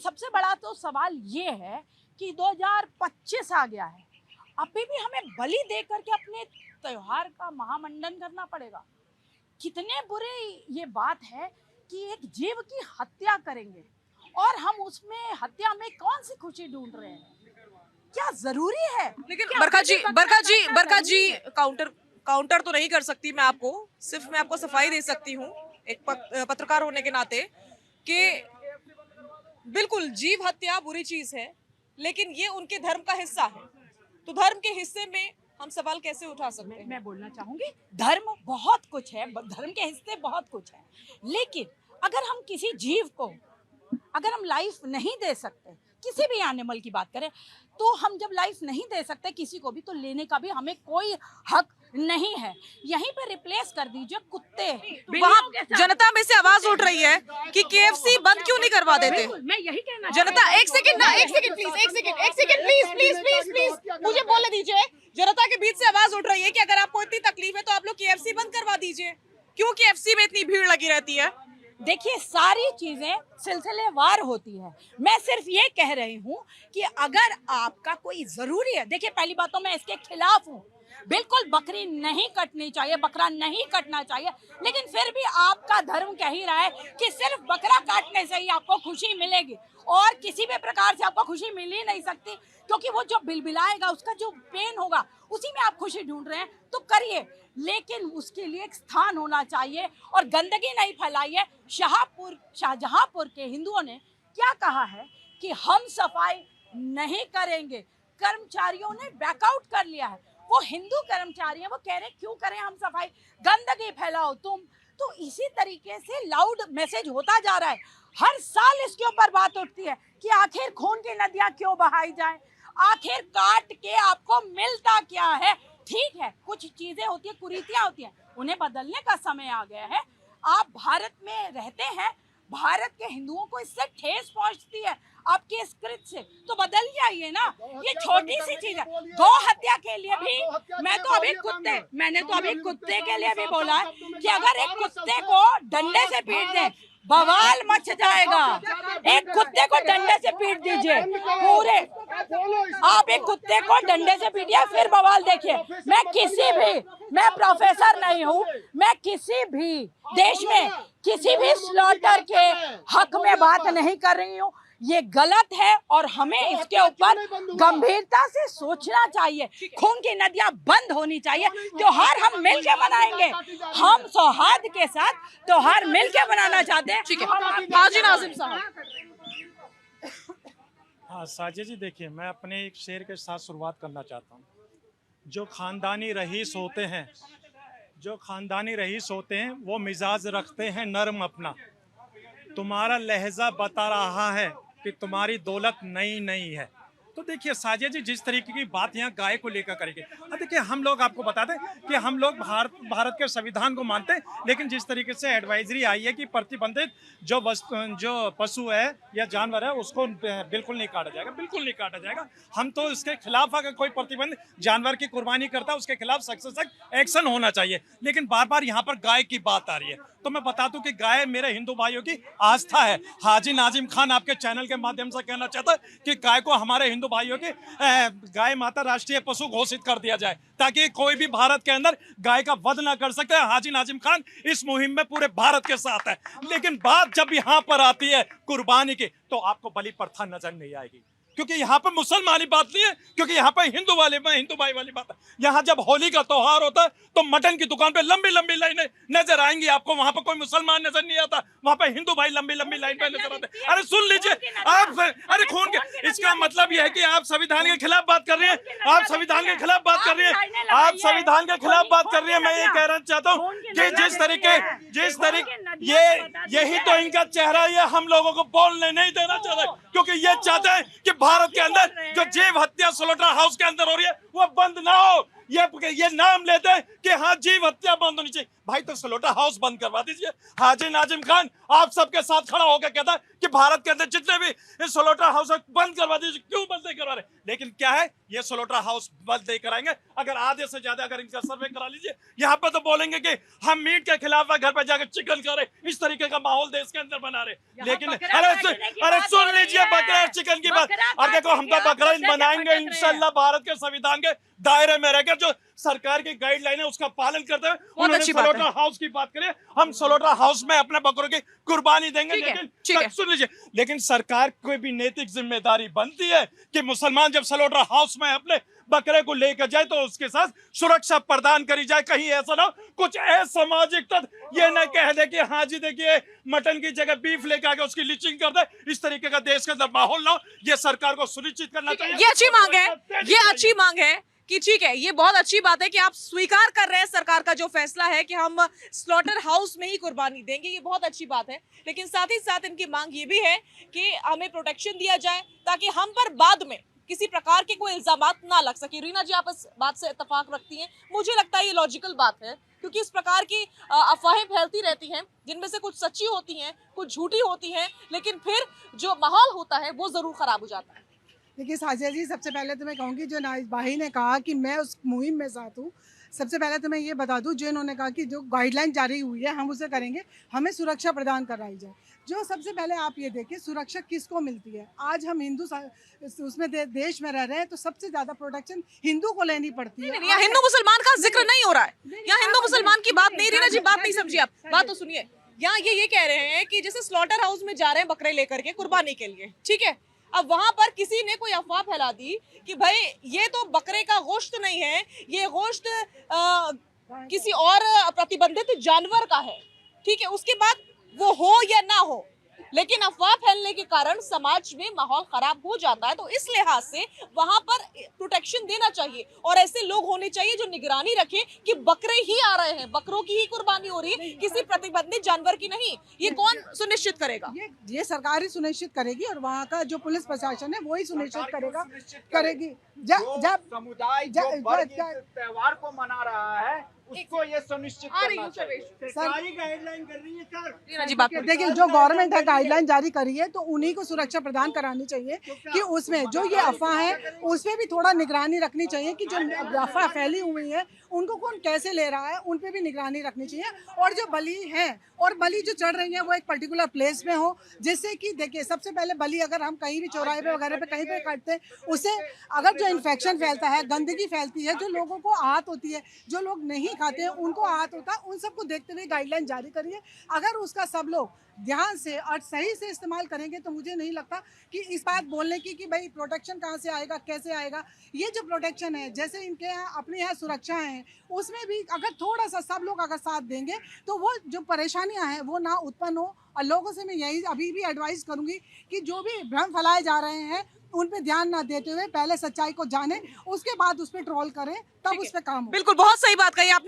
सबसे बड़ा तो सवाल ये है कि 2025 आ गया है, अभी भी हमें बलि दे करके अपने त्योहार का महामंडन करना पड़ेगा। कितने बुरे ये बात है कि एक जीव की हत्या करेंगे और हम उसमें हत्या में कौन सी खुशी ढूंढ रहे हैं? क्या जरूरी है? लेकिन बरखा जी काउंटर तो नहीं कर सकती मैं आपको, सिर्फ मैं आपको सफाई दे सकती हूँ एक पत्रकार होने के नाते कि बिल्कुल जीव हत्या बुरी चीज है, लेकिन ये उनके धर्म का हिस्सा है, तो धर्म के हिस्से में हम सवाल कैसे उठा सकते हैं? मैं बोलना चाहूंगी, धर्म बहुत कुछ है, धर्म के हिस्से बहुत कुछ है, लेकिन अगर हम किसी जीव को अगर हम लाइफ नहीं दे सकते, किसी भी एनिमल की बात करें, तो हम जब लाइफ नहीं दे सकते किसी को भी, तो लेने का भी हमें कोई हक नहीं है। यहीं पे रिप्लेस कर दीजिए कुत्ते। वहाँ जनता में से आवाज उठ रही है कि केएफसी बंद क्यों नहीं करवा देते? मैं यही कहना जनता एक सेकंड प्लीज मुझे बोलने दीजिए। जनता के बीच से आवाज उठ रही है कि अगर आपको इतनी तकलीफ है तो आप लोग केएफसी बंद करवा दीजिए। क्यों केएफसी में इतनी भीड़ लगी रहती है? देखिए, सारी चीजें सिलसिलेवार होती है। मैं सिर्फ ये कह रही हूँ कि अगर आपका कोई जरूरी है, देखिए पहली बात तो मैं इसके खिलाफ हूँ, बिल्कुल बकरी नहीं कटनी चाहिए, बकरा नहीं कटना चाहिए, लेकिन फिर भी आपका धर्म कह ही रहा है कि सिर्फ बकरा काटने से ही आपको खुशी मिलेगी और किसी भी प्रकार से आपको खुशी मिल ही नहीं सकती, क्योंकि वो जो बिलबिलाएगा, उसका जो पेन होगा, उसी में आप खुशी ढूंढ रहे हैं, तो करिए, लेकिन उसके लिए एक स्थान होना चाहिए और गंदगी नहीं फैलाइए। शाहजहांपुर के हिंदुओं ने क्या कहा है कि हम सफाई नहीं करेंगे। कर्मचारियों ने बैकआउट कर लिया है, वो हिंदू कर्मचारी हैं, वो कह रहे क्यों करें हम सफाई, गंदगी फैलाओ तुम। तो इसी तरीके से लाउड मैसेज होता जा रहा है। हर साल इसके ऊपर बात उठती है कि आखिर खून की नदियां क्यों बहाई जाएं, आखिर काट के आपको मिलता क्या है। ठीक है, कुछ चीजें होती है, कुरीतियां होती हैं, उन्हें बदलने का समय आ गया है। आप भारत में रहते हैं, भारत के हिंदुओं को इससे ठेस पहुंचती है आपके स्क्रिप्ट से, तो बदल जाइए ना। ये छोटी सी चीज है। गौ हत्या के लिए भी मैंने तो अभी कुत्ते के लिए भी बोला है कि अगर एक कुत्ते को डंडे से पीट दें, बवाल मच जाएगा। एक कुत्ते को डंडे से पीट दीजिए, पूरे आप एक कुत्ते को डंडे से पीटिए, फिर बवाल देखिए। मैं प्रोफेसर नहीं हूँ, मैं किसी भी देश में किसी भी स्लॉटर के हक में बात नहीं कर रही हूँ। ये गलत है और हमें इसके ऊपर गंभीरता से सोचना चाहिए। खून की नदियां बंद होनी चाहिए। त्योहार हम मिलके मनाएंगे, हम सौहार्द के साथ त्योहार मिलके मनाना चाहते हैं। ठीक है, हाजी नाजिम साहब। हाँ साजिद जी, देखिए मैं अपने एक शेर के साथ शुरुआत करना चाहता हूँ। जो खानदानी रईस होते हैं वो मिजाज रखते हैं नरम अपना। तुम्हारा लहजा बता रहा है कि तुम्हारी दौलत नई नई है। तो देखिए साजिद जी, जिस तरीके की बात यहाँ गाय को लेकर करेंगे, देखिए हम लोग आपको बता दें कि हम लोग भारत के संविधान को मानते हैं, लेकिन जिस तरीके से एडवाइजरी आई है कि प्रतिबंधित जो पशु है या जानवर है उसको बिल्कुल नहीं काटा जाएगा, बिल्कुल नहीं काटा जाएगा। हम तो इसके खिलाफ, अगर कोई प्रतिबंध जानवर की कुर्बानी करता है उसके खिलाफ सख्त से सख्त एक्शन होना चाहिए। लेकिन बार बार यहाँ पर गाय की बात आ रही है, तो मैं बता दूं कि गाय मेरे हिंदू भाइयों की आस्था है। हाजी नाजिम खान आपके चैनल के माध्यम से कहना चाहता है कि गाय को हमारे हिंदू भाइयों की गाय माता राष्ट्रीय पशु घोषित कर दिया जाए, ताकि कोई भी भारत के अंदर गाय का वध ना कर सके। हाजी नाजिम खान इस मुहिम में पूरे भारत के साथ है। लेकिन बात जब यहाँ पर आती है कुर्बानी की, तो आपको बलि प्रथा नजर नहीं आएगी, क्योंकि यहाँ पर मुसलमानी बात नहीं है, क्योंकि यहाँ पर हिंदू भाई वाली बात है। यहाँ जब होली का त्योहार होता है तो मटन की दुकान पे लंबी लंबी लाइनें नजर आएंगी आपको। वहाँ पर कोई मुसलमान नजर नहीं आता, वहाँ पे हिंदू भाई लंबी लंबी लाइन पे नजर आते हैं। अरे सुन लीजिए आप, अरे खून के, इसका मतलब यह है कि आप संविधान के खिलाफ बात कर रहे हैं, आप संविधान के खिलाफ बात कर रही है, आप संविधान के खिलाफ बात कर रही है। मैं ये कहना चाहता हूँ कि जिस तरीके यही तो इनका चेहरा, ये हम लोगों को बोलने नहीं देना चाहते, क्योंकि ये चाहते हैं कि भारत के अंदर जो जीव हत्या स्लॉटर हाउस के अंदर हो रही है वो बंद ना हो। ये नाम लेते हैं कि हाँ जीव हत्या बंद होनी चाहिए। भाई तो स्लोटर हाउस बंद करवा दीजिए। हाजी नाजिम खान आप सबके साथ खड़ा होकर कहता है कि भारत के अंदर जितने भी स्लोटर हाउस है बंद करवा दीजिए। क्यों बंद नहीं करवा रहे? लेकिन क्या है, ये स्लोटर हाउस बंद नहीं कराएंगे। अगर आधे से ज्यादा अगर इनका सर्वे करा लीजिए, यहाँ पे तो बोलेंगे कि हम मीट के खिलाफ है, घर पे जाकर चिकन खा रहे। इस तरीके का माहौल देश के अंदर बना रहे। लेकिन अरे सुन लीजिए बकरा और चिकन की बात। और देखो हम तो बकरा ईद मनाएंगे इंशाल्लाह भारत के संविधान के दायरे में रहकर, जो सरकार की गाइडलाइन है उसका पालन करते हुए। उन्होंने स्लोटर हाउस की बात करें, हम स्लोटर हाउस में अपने बकरों की कुर्बानी देंगे। लेकिन सुन लीजिए, लेकिन सरकार को भी नैतिक जिम्मेदारी बनती है कि मुसलमान जब स्लोटर हाउस में अपने बकरे को लेकर जाए तो उसके साथ सुरक्षा प्रदान करी जाए। कहीं ऐसा ना कुछ असामाजिक तत्व ये न कह दे कि हाँ जी देखिए मटन की जगह बीफ लेकर आके उसकी लिचिंग कर दे। इस तरीके का देश के अंदर माहौल ना हो, ये सरकार को सुनिश्चित करना चाहिए। ये अच्छी मांग है, ये अच्छी मांग है कि ठीक है, ये बहुत अच्छी बात है कि आप स्वीकार कर रहे हैं सरकार का जो फैसला है कि हम स्लॉटर हाउस में ही कुर्बानी देंगे। ये बहुत अच्छी बात है, लेकिन साथ ही साथ इनकी मांग ये भी है कि हमें प्रोटेक्शन दिया जाए ताकि हम पर बाद में किसी प्रकार के कोई इल्जामात ना लग सके। रीना जी, आप इस बात से इत्तेफाक रखती हैं? मुझे लगता है ये लॉजिकल बात है, क्योंकि इस प्रकार की अफवाहें फैलती रहती हैं जिनमें से कुछ सच्ची होती हैं, कुछ झूठी होती हैं, लेकिन फिर जो माहौल होता है वो जरूर खराब हो जाता है। देखिए साजिया जी, सबसे पहले तो मैं कहूँगी जो भाई ने कहा कि मैं उस मुहिम में साथ हूँ, सबसे पहले तो मैं ये बता दूं जो इन्होंने कहा कि जो गाइडलाइन जारी हुई है हम उसे करेंगे, हमें सुरक्षा प्रदान कराई जाए। जो सबसे पहले आप ये देखिए सुरक्षा किसको मिलती है। आज हम हिंदू उसमें देश में रह रहे हैं तो सबसे ज्यादा प्रोटेक्शन हिंदू को लेनी पड़ती है। यहाँ हिंदू मुसलमान का जिक्र नहीं हो रहा है, यहाँ हिंदू मुसलमान की बात नहीं। रीना जी बात नहीं समझी आप, बात तो सुनिए। यहाँ ये कह रहे हैं कि जैसे स्लॉटर हाउस में जा रहे हैं बकरे लेकर के कुर्बानी के लिए, ठीक है, अब वहां पर किसी ने कोई अफवाह फैला दी कि भाई ये तो बकरे का गोश्त नहीं है, ये गोश्त किसी और प्रतिबंधित जानवर का है, ठीक है। उसके बाद वो हो या ना हो, लेकिन अफवाह फैलने के कारण समाज में माहौल खराब हो जाता है। तो इस लिहाज से वहां पर प्रोटेक्शन देना चाहिए और ऐसे लोग होने चाहिए जो निगरानी रखें कि बकरे ही आ रहे हैं, बकरों की ही कुर्बानी हो रही है, किसी प्रतिबंधित जानवर की नहीं। ये कौन सुनिश्चित करेगा? ये सरकार ही सुनिश्चित करेगी और वहाँ का जो पुलिस प्रशासन है वो ही सुनिश्चित करेगी। जब समुदाय जो वर्ग इस त्योहार को मना रहा है उसको ये सुनिश्चित करना चाहिए। सरकारी गाइडलाइन कर रही है सर। देखिए जो गवर्नमेंट है गाइडलाइन जारी करी है तो उन्हीं को सुरक्षा प्रदान करानी चाहिए कि उसमें जो ये अफवाह है उसमें भी थोड़ा निगरानी रखनी चाहिए कि जो अफवाह फैली हुई है उनको कौन कैसे ले रहा है, उन पे भी निगरानी रखनी चाहिए। और जो बलि है और बलि जो चढ़ रही है वो एक पर्टिकुलर प्लेस में हो, जिससे कि देखिए सबसे पहले बलि अगर हम कहीं भी चौराहे पे वगैरह पे कहीं पे काटते हैं उससे अगर जो इन्फेक्शन फैलता है, गंदगी फैलती है, जो लोगों को आहत होती है, जो लोग नहीं खाते हैं उनको आहत होता है, उन सबको देखते हुए गाइडलाइन जारी करिए। अगर उसका सब लोग ध्यान से और सही से इस्तेमाल करेंगे तो मुझे नहीं लगता कि इस बात बोलने की कि भाई प्रोटेक्शन कहाँ से आएगा, कैसे आएगा। ये जो प्रोटेक्शन है जैसे इनके यहाँ अपने यहाँ सुरक्षा है उसमें भी अगर थोड़ा सा सब लोग अगर साथ देंगे तो वो जो परेशानियां हैं वो ना उत्पन्न हो। और लोगों से मैं यही अभी भी एडवाइस करूंगी कि जो भी भ्रम फैलाए जा रहे हैं उन पे ध्यान ना देते हुए पहले सच्चाई को जाने, उसके बाद उस पर ट्रोल करें, तब उस पर काम हो। बिल्कुल, बहुत सही बात कही आपने।